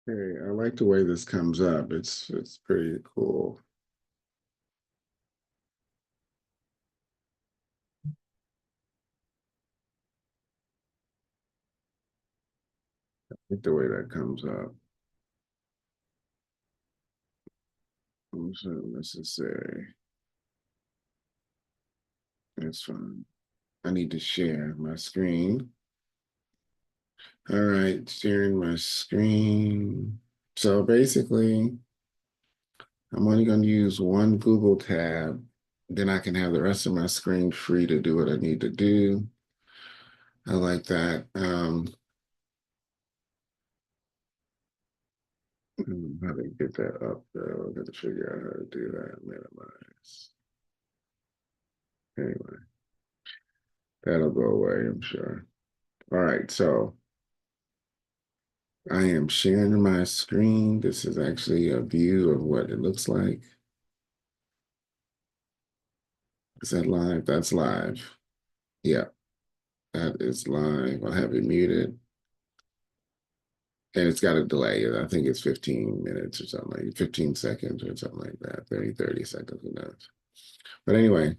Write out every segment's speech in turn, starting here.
Hey, I like the way this comes up. It's pretty cool. I like the way that comes up. Also necessary. That's fine. I need to share my screen. All right, sharing my screen. So basically, I'm only going to use one Google tab. Then I can have the rest of my screen free to do what I need to do. I like that. How to get that up though? I got to figure out how to do that. Minimize. Anyway. That'll go away, I'm sure. All right, so I am sharing my screen. This is actually a view of what it looks like. Is that live? That's live. Yeah, that is live. I have it muted. And it's got a delay. I think it's 15 minutes or something like 15 seconds or something like that. 30 seconds, who knows. But anyway,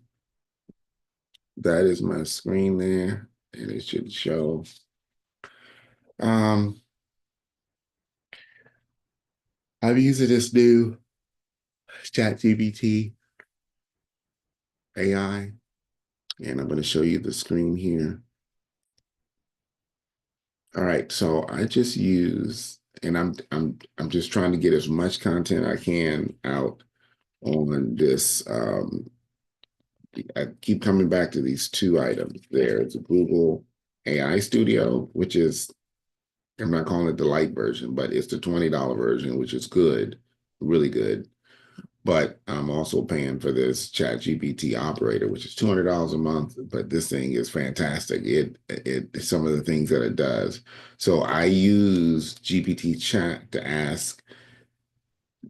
that is my screen there. And it should show. Um, I'm using this new ChatGPT AI. And I'm going to show you the screen here. All right, so I just use, and I'm just trying to get as much content I can out on this. I keep coming back to these two items. There's a Google AI Studio, which is, I'm not calling it the light version, but it's the $20 version, which is good, really good. But I'm also paying for this ChatGPT operator, which is $200 a month. But this thing is fantastic. It some of the things that it does. So I use GPT chat to ask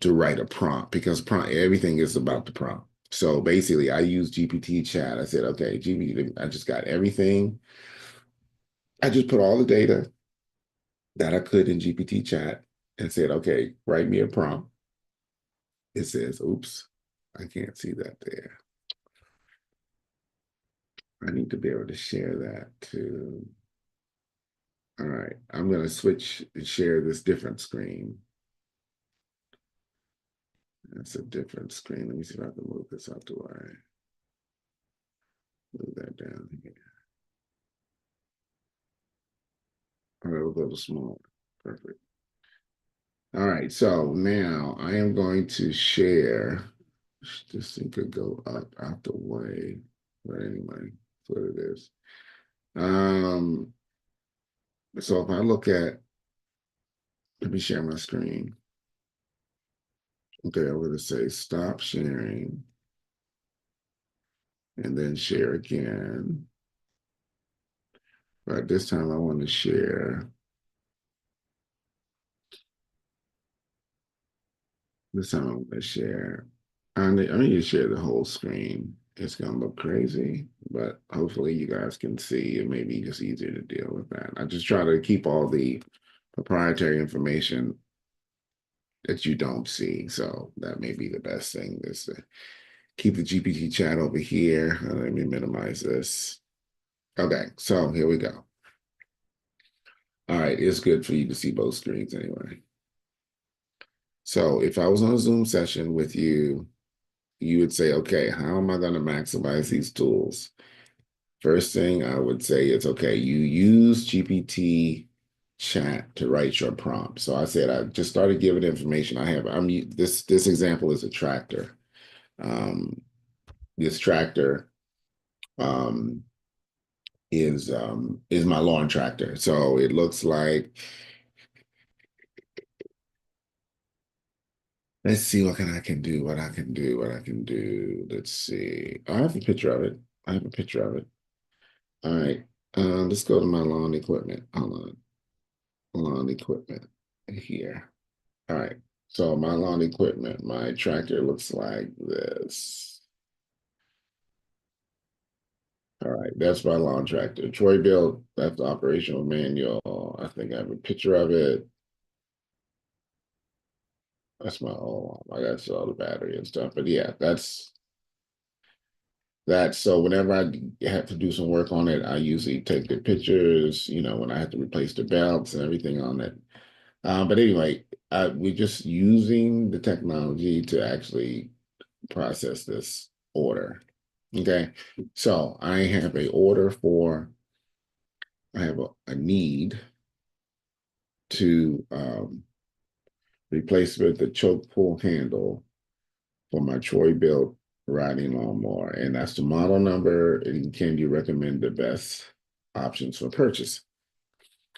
to write a prompt because prompt everything is about the prompt. So basically, I use GPT chat. I said, okay, GPT, I just got everything. I just put all the data that I could in GPT chat and said, okay, write me a prompt. It says, oops, I can't see that there. I need to be able to share that too. All right, I'm going to switch and share this different screen. That's a different screen. Let me see if I can move this out the way. Move that down here. All right, we'll go to small. Perfect. All right, so now I am going to share. This thing could go up out the way. But anyway, that's what it is. Um, so if I look at, let me share my screen. Okay, I'm going to say stop sharing and then share again. But this time I want to share. This time I'm going to share. I need to share the whole screen. It's going to look crazy, but hopefully you guys can see. It may be just easier to deal with that. I just try to keep all the proprietary information that you don't see. So that may be the best thing is to keep the GPT chat over here. Let me minimize this. Okay, so here we go. All right, it's good for you to see both screens anyway. So if I was on a Zoom session with you, you would say, okay, how am I going to maximize these tools? First thing I would say is, okay, you use GPT chat to write your prompt. So I said, I just started giving information I have. This example is a tractor. Um, this tractor um, is my lawn tractor. So it looks like, let's see I can do, what I can do, what I can do. Let's see. I have a picture of it. I have a picture of it. All right. Let's go to my lawn equipment. Hold on. Lawn equipment here. All right. So my lawn equipment, my tractor looks like this. All right, that's my lawn tractor. Troy built, that's the operational manual. I think I have a picture of it. That's my old one. I got all the battery and stuff. But yeah, that's that. So whenever I have to do some work on it, I usually take the pictures, when I have to replace the belts and everything on it. But anyway, we're just using the technology to actually process this order. Okay. So I have a need to replace with the choke pull handle for my Troy built riding lawnmower. And that's the model number. And can you recommend the best options for purchase?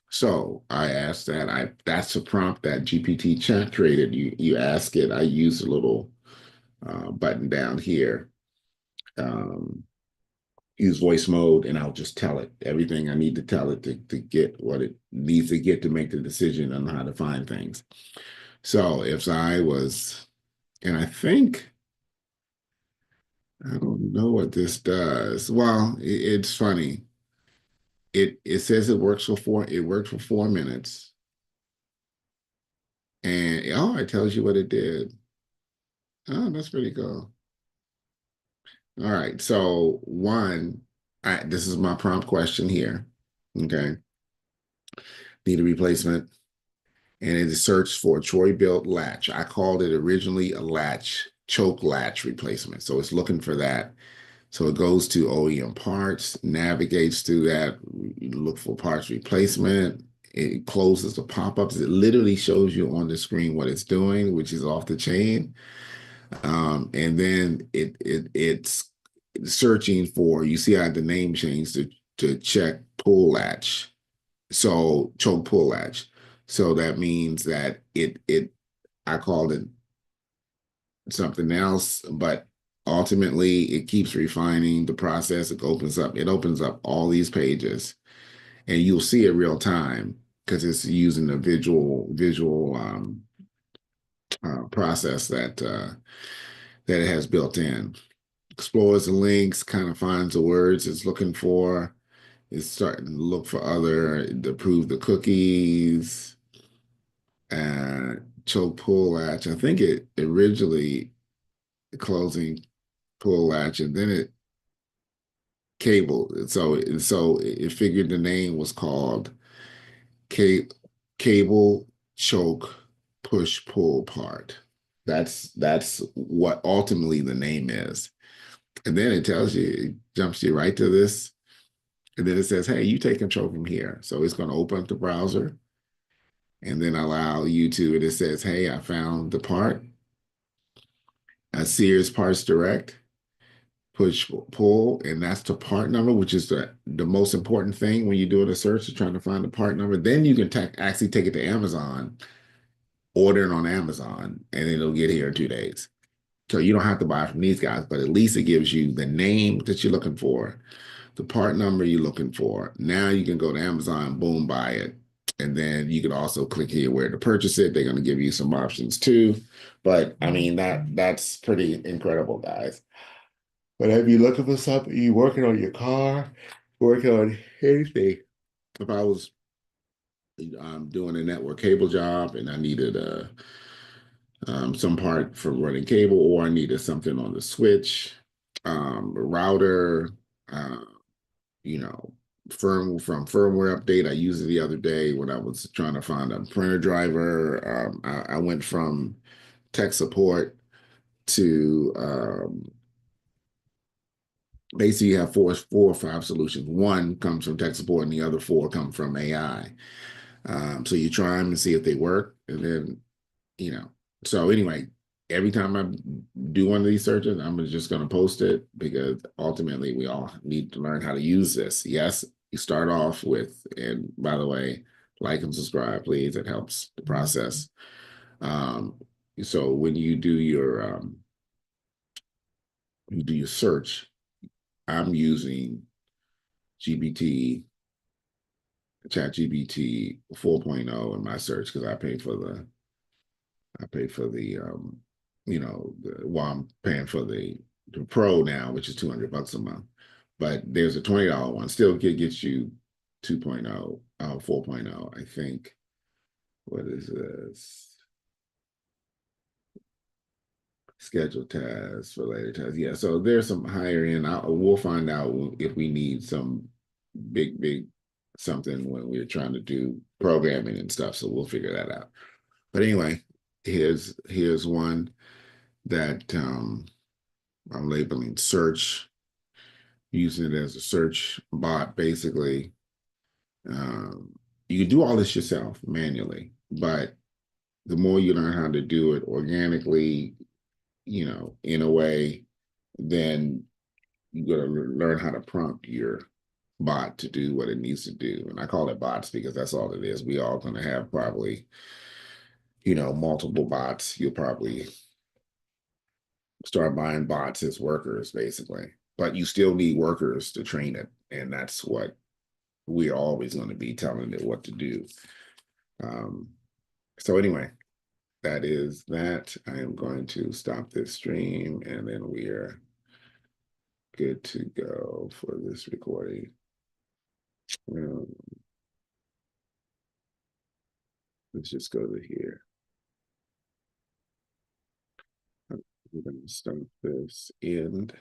So I asked that. That's a prompt that GPT chat created. You ask it. I use a little button down here. Um, Use voice mode, and I'll just tell it everything I need to tell it to get what it needs to get to make the decision on how to find things. So if I was, and I think I don't know what this does. Well, it's funny. It says it worked for 4 minutes. And it tells you what it did. Oh, that's pretty cool. All right. So this is my prompt question here. Okay. Need a replacement. And it is searched for a Troy built latch. I called it originally a choke latch replacement. So it's looking for that. So it goes to OEM parts, navigates through that, look for parts replacement. It closes the pop-ups. It literally shows you on the screen what it's doing, which is off the chain. And then it's searching for, you see how the name changed to check pull latch. So choke pull latch. So that means that I called it something else, but ultimately it keeps refining the process. It opens up all these pages, and you'll see it real time because it's using the visual process that it has built in. Explores the links, kind of finds the words it's looking for. It's starting to look for other to prove the cookies. Choke pull latch. I think it originally closing pull latch, and then it cable. So it figured the name was called ca- cable choke push pull part. That's what ultimately the name is. And then it tells you, it jumps you right to this. And then it says, hey, you take control from here. So it's going to open up the browser and then allow you to, and it says, hey, I found the part, a Sears Parts Direct. Push pull, and that's the part number, which is the most important thing when you're doing a search, is trying to find the part number. Then you can actually take it to Amazon, order it on Amazon, and it'll get here in 2 days. So you don't have to buy from these guys, but at least it gives you the name that you're looking for, the part number you're looking for. Now you can go to Amazon, boom, buy it. And then you can also click here where to purchase it. They're going to give you some options too. But I mean, that's pretty incredible, guys. Whenever you're looking for something, you working on your car, working on anything. If I was doing a network cable job and I needed some part for running cable, or I needed something on the switch, a router, uh, you know, firmware update. I used it the other day when I was trying to find a printer driver. I went from tech support to basically you have four or five solutions. One comes from tech support and the other four come from AI. So you try them and see if they work. And then, you know, so anyway, every time I do one of these searches, I'm just going to post it because ultimately we all need to learn how to use this. Yes, you start off with, and by the way, like and subscribe, please. It helps the process. Um, so when you do your search, I'm using GPT ChatGPT 4.0 in my search because I pay for the well, I'm paying for the pro now, which is $200 a month. But there's a $20 one. Still gets you 2.0, 4.0, I think. What is this? schedule tasks for later tasks. Yeah, so there's some higher end. We'll find out if we need some big something when we're trying to do programming and stuff. So we'll figure that out. But anyway, here's one that I'm labeling search, using it as a search bot, basically. Um, you can do all this yourself manually, but the more you learn how to do it organically, in a way, then you got to learn how to prompt your bot to do what it needs to do. And I call it bots because that's all it is. We all going to have probably, multiple bots. You'll probably start buying bots as workers, basically. But you still need workers to train it. And that's what we're always going to be telling it what to do. Um, so anyway, that is that. I am going to stop this stream and then we are good to go for this recording. Let's just go to here. We're going to stop this end.